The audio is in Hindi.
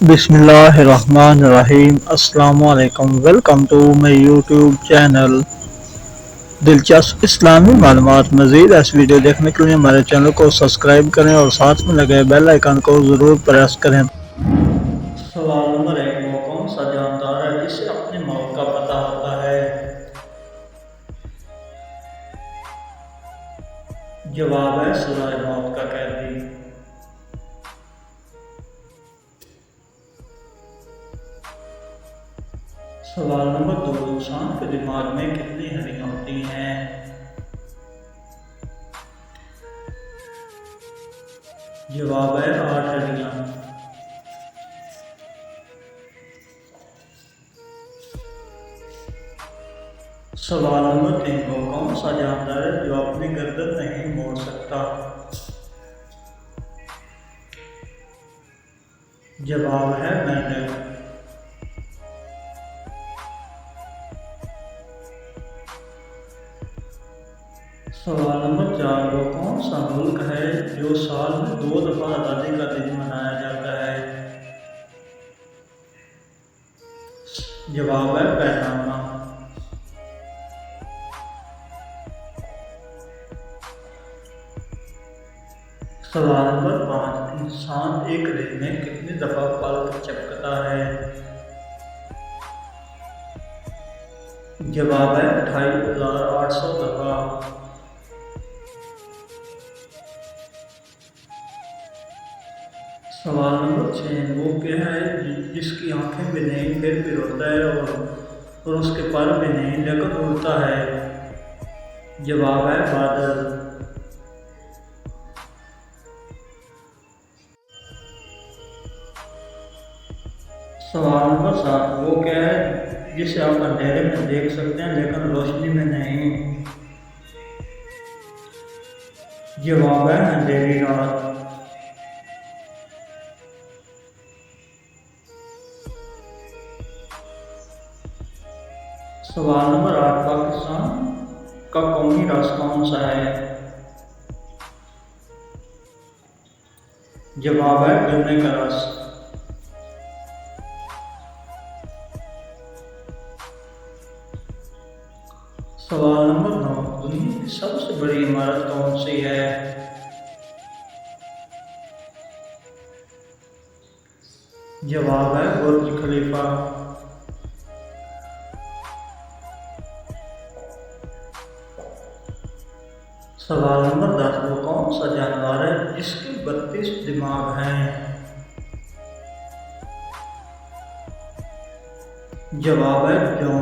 बिस्मिल्लाहिर्रहमानिर्रहीम। अस्सलामुअलैकुम। Welcome to my YouTube channel. दिलचस्प इस्लामी मालूमात मज़ीद ऐसी वीडियो देखने के लिए हमारे चैनल को सब्सक्राइब करें और साथ में लगे बेल आइकन को ज़रूर प्रेस करें। सवाल नंबर 1, वो कौन सा जानदार है जिसे अपने मौत का पता होता है? जवाब है सजाए मौत का कैदी। सवाल नंबर 2, इंसान के दिमाग में कितनी हड्डियां होती हैं? जवाब है 8 हड्डियां। सवाल नंबर 3, वो कौन सा जानवर है जो अपनी गर्दन नहीं मोड़ सकता? जवाब है मेंढक। सवाल नंबर 4, वो कौन सा मुल्क है जो साल में 2 दफा आज़ादी का दिन मनाया जाता है? जवाब है पहलवान। सवाल नंबर 5, इंसान एक दिन में कितनी दफा पलक झपकता है? जवाब है 28,800 दफा। सवाल नंबर 6, वो क्या है जिसकी आंखें भी नहीं फिर भी रोता है और उसके पर भी नहीं लेकिन उड़ता है? जवाब है बादल। सवाल नंबर 7, वो क्या है जिसे आप अंधेरे में देख सकते हैं लेकिन रोशनी में नहीं? जवाब है अंधेरी रात। सवाल नंबर 8, पाकिस्तान का कौमी रस कौन सा है? जवाब है गन्ने का रस। सवाल नंबर 9, दुनिया की सबसे बड़ी इमारत कौन सी है? जवाब है बुर्ज खलीफा। सवाल नंबर 10, वो कौन सा जानवर है जिसके 32 दिमाग हैं? जवाब है जौ।